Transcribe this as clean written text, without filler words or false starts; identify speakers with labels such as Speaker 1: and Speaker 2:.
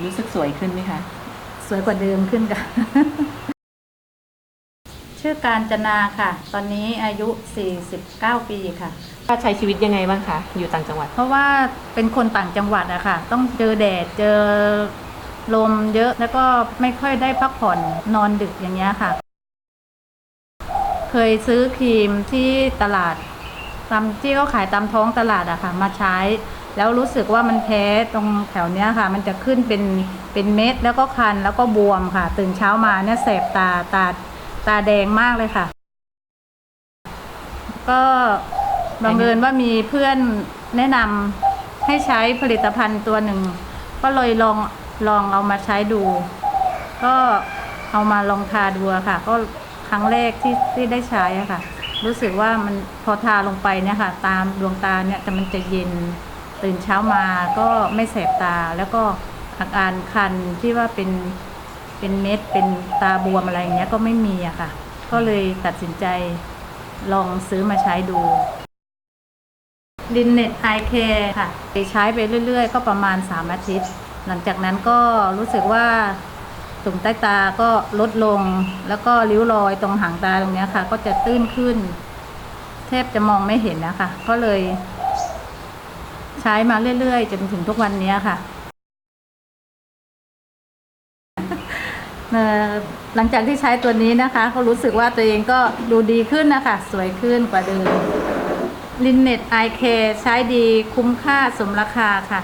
Speaker 1: รู้สึกสวยขึ้นไหมคะ
Speaker 2: สวยกว่าเดิมขึ้นค่ะ ชื่อการจนาค่ะ ตอนนี้อายุ49ปีค่ะ
Speaker 1: ใช้ชีวิตยังไงบ้างคะอยู่ต่างจังหวัด
Speaker 2: เพราะว่าเป็นคนต่างจังหวัดอะค่ะต้องเจอแดดเจอลมเยอะแล้วก็ไม่ค่อยได้พักผ่อนนอนดึกอย่างเงี้ยค่ะเคยซื้อครีมที่ตลาดตามที่เขาขายตามท้องตลาดอะค่ะมาใช้แล้วรู้สึกว่ามันแพ้ตรงแถวเนี้ยค่ะมันจะขึ้นเป็นเม็ดแล้วก็คันแล้วก็บวมค่ะตื่นเช้ามาเนี่ยแสบตาแดงมากเลยค่ะก็บังเอิญว่ามีเพื่อนแนะนำให้ใช้ผลิตภัณฑ์ตัวหนึ่งก็เลยลองเอามาใช้ดู ก็เอามาลองทาดูค่ะก็ครั้งแรกที่ได้ใช้อะค่ะรู้สึกว่ามันพอทาลงไปเนี่ยค่ะตามดวงตาเนี่ยแต่มันจะเย็นตื่นเช้ามาก็ไม่แสบตาแล้วก็อาการคันที่ว่าเป็นเม็ดเป็นตาบวมอะไรอย่างเงี้ยก็ไม่มีอะค่ะก็เลยตัดสินใจลองซื้อมาใช้ดูลินเน็ตไอแคร์ค่ะไปใช้ไปเรื่อยๆก็ประมาณ3 อาทิตย์หลังจากนั้นก็รู้สึกว่าตุ่มใต้ตาก็ลดลงแล้วก็ริ้วรอยตรงหางตาตรงนี้ค่ะก็จะตื้นขึ้นแทบจะมองไม่เห็นนะคะก็เลยใช้มาเรื่อยๆจนถึงทุกวันนี้ค่ะหลังจากที่ใช้ตัวนี้นะคะก็รู้สึกว่าตัวเองก็ดูดีขึ้นนะคะสวยขึ้นกว่าเดิมลินเน็ตไอแคร์ใช้ดีคุ้มค่าสมราคาค่ะ